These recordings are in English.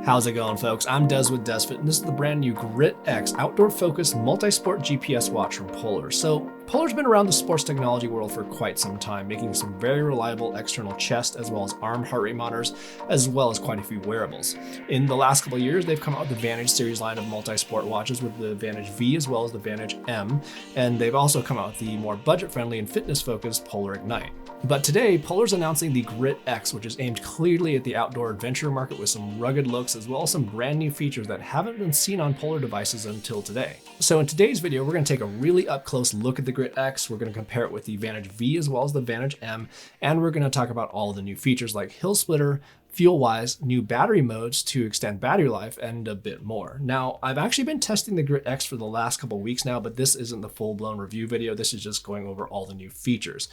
How's it going, folks? I'm Des with DesFit, and this is the brand new Grit X outdoor-focused multi-sport GPS watch from Polar. So Polar's been around the sports technology world for quite some time, making some very reliable external chest as well as arm heart rate monitors, as well as quite a few wearables. In the last couple of years, they've come out with the Vantage series line of multi-sport watches with the Vantage V as well as the Vantage M, and they've also come out with the more budget-friendly and fitness-focused Polar Ignite. But today, Polar's announcing the Grit X, which is aimed clearly at the outdoor adventure market with some rugged looks as well as some brand new features that haven't been seen on Polar devices until today. So in today's video, we're going to take a really up-close look at the Grit X, we're going to compare it with the Vantage V as well as the Vantage M, and we're going to talk about all the new features like hill splitter, fuel-wise, new battery modes to extend battery life, and a bit more. Now, I've actually been testing the Grit X for the last couple weeks now, but this isn't the full-blown review video. This is just going over all the new features.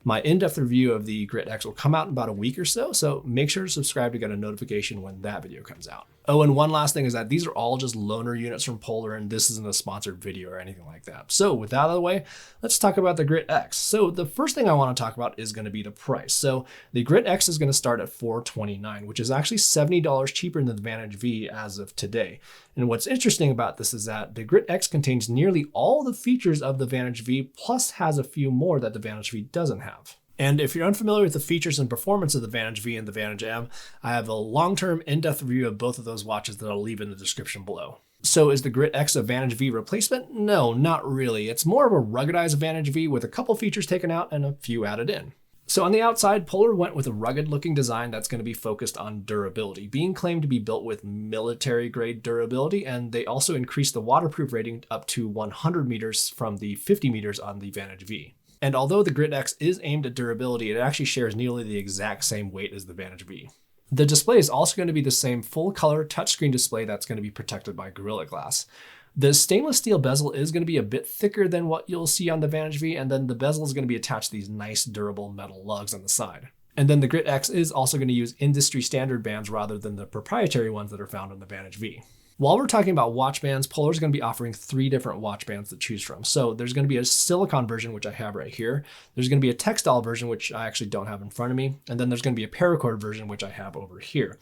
My in-depth review of the Grit X will come out in about a week or so make sure to subscribe to get a notification when that video comes out. Oh, and one last thing is that these are all just loaner units from Polar, and this isn't a sponsored video or anything like that. So with that out of the way, let's talk about the Grit X. So the first thing I want to talk about is going to be the price. So the Grit X is going to start at $429, which is actually $70 cheaper than the Vantage V as of today. And what's interesting about this is that the Grit X contains nearly all the features of the Vantage V, plus has a few more that the Vantage V doesn't have. And if you're unfamiliar with the features and performance of the Vantage V and the Vantage M, I have a long-term in-depth review of both of those watches that I'll leave in the description below. So is the Grit X a Vantage V replacement? No, not really. It's more of a ruggedized Vantage V with a couple features taken out and a few added in. So on the outside, Polar went with a rugged-looking design that's going to be focused on durability, being claimed to be built with military-grade durability, and they also increased the waterproof rating up to 100 meters from the 50 meters on the Vantage V. And although the Grit X is aimed at durability, it actually shares nearly the exact same weight as the Vantage V. The display is also going to be the same full-color touchscreen display that's going to be protected by Gorilla Glass. The stainless steel bezel is going to be a bit thicker than what you'll see on the Vantage V, and then the bezel is going to be attached to these nice durable metal lugs on the side. And then the Grit X is also going to use industry standard bands rather than the proprietary ones that are found on the Vantage V. While we're talking about watch bands, Polar is going to be offering 3 different watch bands to choose from. So there's going to be a silicone version, which I have right here. There's going to be a textile version, which I actually don't have in front of me. And then there's going to be a paracord version, which I have over here.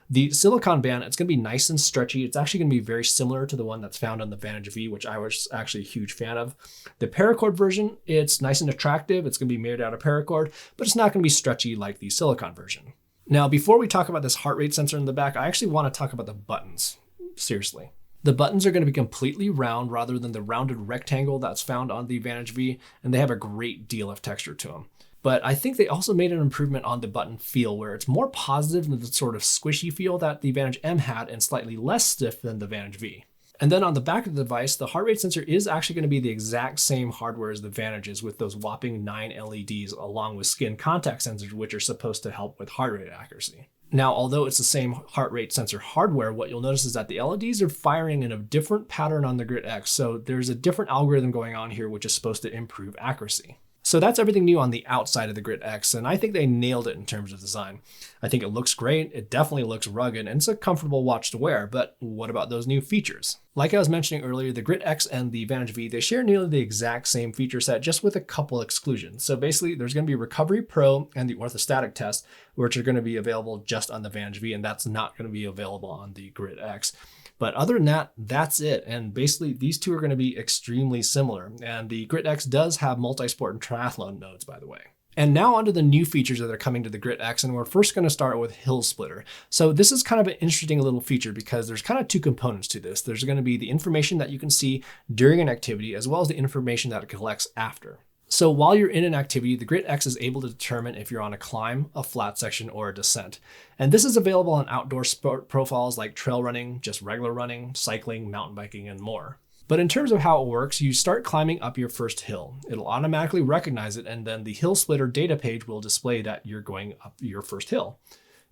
The silicone band, it's going to be nice and stretchy. It's actually going to be very similar to the one that's found on the Vantage V, which I was actually a huge fan of. The paracord version, it's nice and attractive. It's going to be made out of paracord, but it's not going to be stretchy like the silicone version. Now, before we talk about this heart rate sensor in the back, I actually want to talk about the buttons. Seriously. The buttons are going to be completely round rather than the rounded rectangle that's found on the Vantage V, and they have a great deal of texture to them. But I think they also made an improvement on the button feel where it's more positive than the sort of squishy feel that the Vantage M had and slightly less stiff than the Vantage V. And then on the back of the device, the heart rate sensor is actually going to be the exact same hardware as the Vantages with those whopping 9 LEDs along with skin contact sensors, which are supposed to help with heart rate accuracy. Now, although it's the same heart rate sensor hardware, what you'll notice is that the LEDs are firing in a different pattern on the Grit X. So there's a different algorithm going on here, which is supposed to improve accuracy. So that's everything new on the outside of the Grit X, and I think they nailed it in terms of design. I think it looks great, it definitely looks rugged, and it's a comfortable watch to wear, but what about those new features? Like I was mentioning earlier, the Grit X and the Vantage V, they share nearly the exact same feature set, just with a couple exclusions. So basically, there's going to be Recovery Pro and the orthostatic test, which are going to be available just on the Vantage V, and that's not going to be available on the Grit X. But other than that, that's it. And basically, these two are going to be extremely similar. And the Grit X does have multi-sport and triathlon modes, by the way. And now onto the new features that are coming to the Grit X, and we're first going to start with hill splitter. So this is kind of an interesting little feature because there's kind of 2 components to this. There's going to be the information that you can see during an activity as well as the information that it collects after. So while you're in an activity, the Grit X is able to determine if you're on a climb, a flat section, or a descent. And this is available on outdoor sport profiles like trail running, just regular running, cycling, mountain biking, and more. But in terms of how it works, you start climbing up your first hill. It'll automatically recognize it, and then the hill splitter data page will display that you're going up your first hill.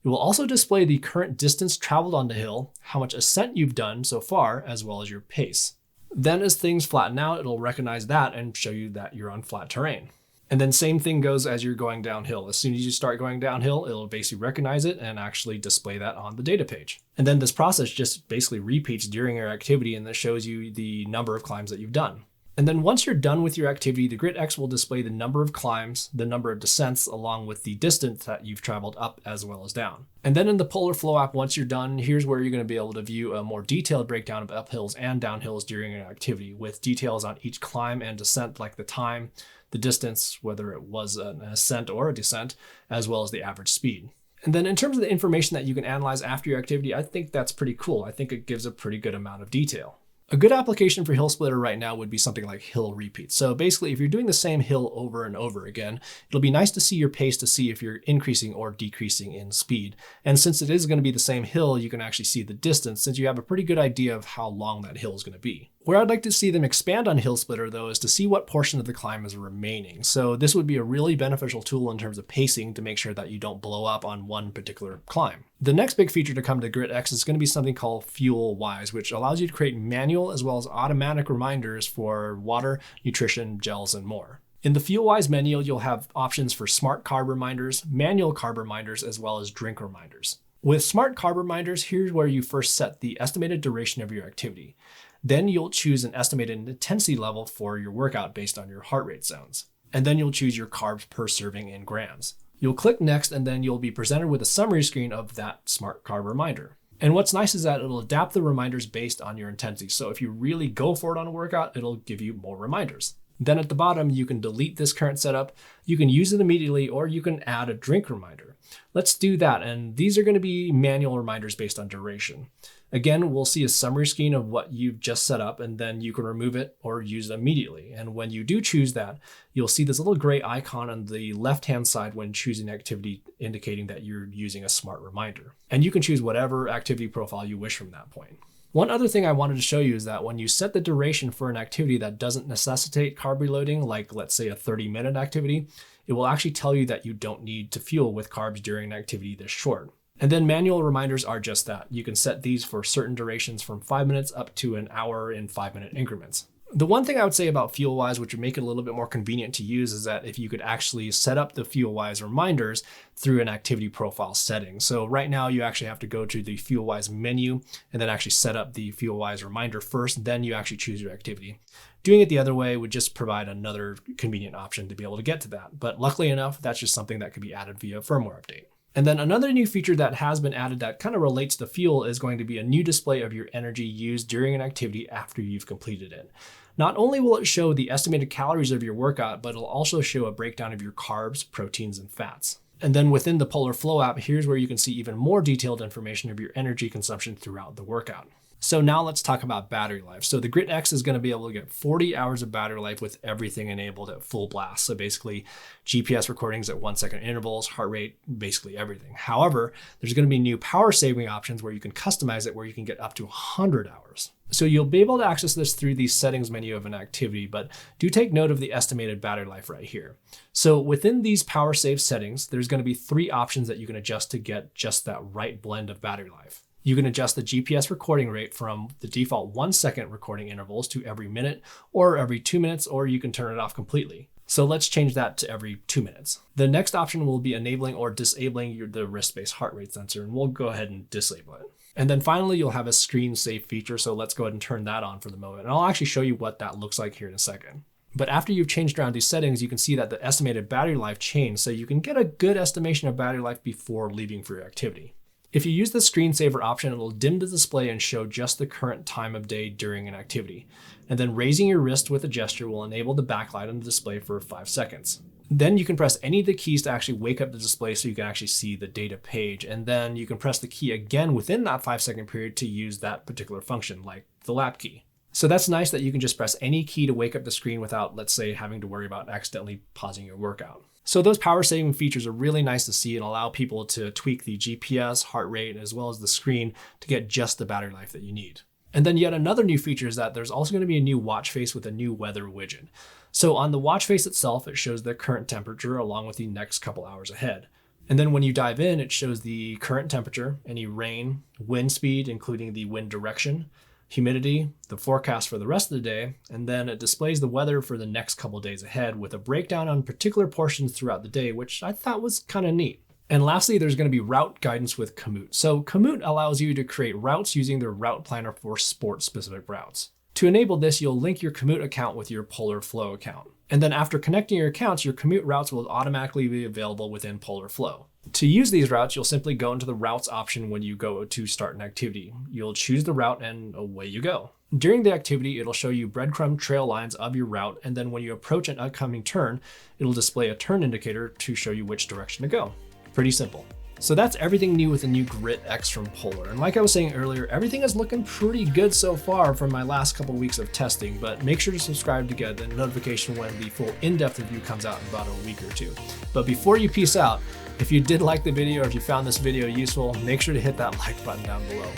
It will also display the current distance traveled on the hill, how much ascent you've done so far, as well as your pace. Then as things flatten out, it'll recognize that and show you that you're on flat terrain. And then same thing goes as you're going downhill. As soon as you start going downhill, it'll basically recognize it and actually display that on the data page. And then this process just basically repeats during your activity, and this shows you the number of climbs that you've done. And then once you're done with your activity, the Grit X will display the number of climbs, the number of descents, along with the distance that you've traveled up as well as down. And then in the Polar Flow app, once you're done, here's where you're going to be able to view a more detailed breakdown of uphills and downhills during an activity, with details on each climb and descent, like the time, the distance, whether it was an ascent or a descent, as well as the average speed. And then in terms of the information that you can analyze after your activity, I think that's pretty cool. I think it gives a pretty good amount of detail. A good application for Hill Splitter right now would be something like hill repeats. So basically, if you're doing the same hill over and over again, it'll be nice to see your pace to see if you're increasing or decreasing in speed. And since it is going to be the same hill, you can actually see the distance, since you have a pretty good idea of how long that hill is going to be. Where I'd like to see them expand on Hill Splitter, though, is to see what portion of the climb is remaining. So this would be a really beneficial tool in terms of pacing to make sure that you don't blow up on one particular climb. The next big feature to come to Grit X is going to be something called Fuel Wise, which allows you to create manual as well as automatic reminders for water, nutrition, gels, and more. In the Fuel Wise menu, you'll have options for smart carb reminders, manual carb reminders, as well as drink reminders. With smart carb reminders, here's where you first set the estimated duration of your activity. Then you'll choose an estimated intensity level for your workout based on your heart rate zones. And then you'll choose your carbs per serving in grams. You'll click next, and then you'll be presented with a summary screen of that smart carb reminder. And what's nice is that it'll adapt the reminders based on your intensity. So if you really go for it on a workout, it'll give you more reminders. Then at the bottom, you can delete this current setup. You can use it immediately, or you can add a drink reminder. Let's do that. And these are going to be manual reminders based on duration. Again, we'll see a summary screen of what you've just set up, and then you can remove it or use it immediately. And when you do choose that, you'll see this little gray icon on the left-hand side when choosing activity, indicating that you're using a smart reminder. And you can choose whatever activity profile you wish from that point. One other thing I wanted to show you is that when you set the duration for an activity that doesn't necessitate carb reloading, like let's say a 30-minute activity, it will actually tell you that you don't need to fuel with carbs during an activity this short. And then manual reminders are just that. You can set these for certain durations from 5 minutes up to an hour in 5-minute increments. The one thing I would say about FuelWise, which would make it a little bit more convenient to use, is that if you could actually set up the FuelWise reminders through an activity profile setting. So right now you actually have to go to the FuelWise menu and then actually set up the FuelWise reminder first, then you actually choose your activity. Doing it the other way would just provide another convenient option to be able to get to that. But luckily enough, that's just something that could be added via firmware update. And then another new feature that has been added that kind of relates to fuel is going to be a new display of your energy used during an activity after you've completed it. Not only will it show the estimated calories of your workout, but it'll also show a breakdown of your carbs, proteins, and fats. And then within the Polar Flow app, here's where you can see even more detailed information of your energy consumption throughout the workout. So now let's talk about battery life. So the Grit X is going to be able to get 40 hours of battery life with everything enabled at full blast. So basically GPS recordings at 1 second intervals, heart rate, basically everything. However, there's going to be new power saving options where you can customize it, where you can get up to 100 hours. So you'll be able to access this through the settings menu of an activity, but do take note of the estimated battery life right here. So within these power save settings, there's going to be 3 options that you can adjust to get just that right blend of battery life. You can adjust the GPS recording rate from the default 1 second recording intervals to every minute or every 2 minutes, or you can turn it off completely. So let's change that to every 2 minutes. The next option will be enabling or disabling the wrist-based heart rate sensor, and we'll go ahead and disable it. And then finally, you'll have a screen save feature. So let's go ahead and turn that on for the moment. And I'll actually show you what that looks like here in a second. But after you've changed around these settings, you can see that the estimated battery life changed. So you can get a good estimation of battery life before leaving for your activity. If you use the screensaver option, it'll dim the display and show just the current time of day during an activity. And then raising your wrist with a gesture will enable the backlight on the display for 5 seconds. Then you can press any of the keys to actually wake up the display so you can actually see the data page. And then you can press the key again within that 5-second period to use that particular function, like the lap key. So that's nice that you can just press any key to wake up the screen without, let's say, having to worry about accidentally pausing your workout. So those power saving features are really nice to see and allow people to tweak the GPS, heart rate, as well as the screen to get just the battery life that you need. And then yet another new feature is that there's also going to be a new watch face with a new weather widget. So on the watch face itself, it shows the current temperature along with the next couple hours ahead. And then when you dive in, it shows the current temperature, any rain, wind speed, including the wind direction, humidity, the forecast for the rest of the day, and then it displays the weather for the next couple days ahead with a breakdown on particular portions throughout the day, which I thought was kind of neat. And lastly, there's going to be route guidance with Komoot. So Komoot allows you to create routes using their route planner for sport-specific routes. To enable this, you'll link your commute account with your Polar Flow account. And then after connecting your accounts, your commute routes will automatically be available within Polar Flow. To use these routes, you'll simply go into the routes option when you go to start an activity. You'll choose the route and away you go. During the activity, it'll show you breadcrumb trail lines of your route, and then when you approach an upcoming turn, it'll display a turn indicator to show you which direction to go. Pretty simple. So that's everything new with the new Grit X from Polar. And like I was saying earlier, everything is looking pretty good so far from my last couple weeks of testing, but make sure to subscribe to get a notification when the full in-depth review comes out in about a week or two. But before you peace out, if you did like the video or if you found this video useful, make sure to hit that like button down below.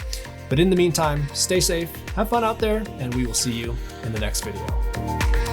But in the meantime, stay safe, have fun out there, and we will see you in the next video.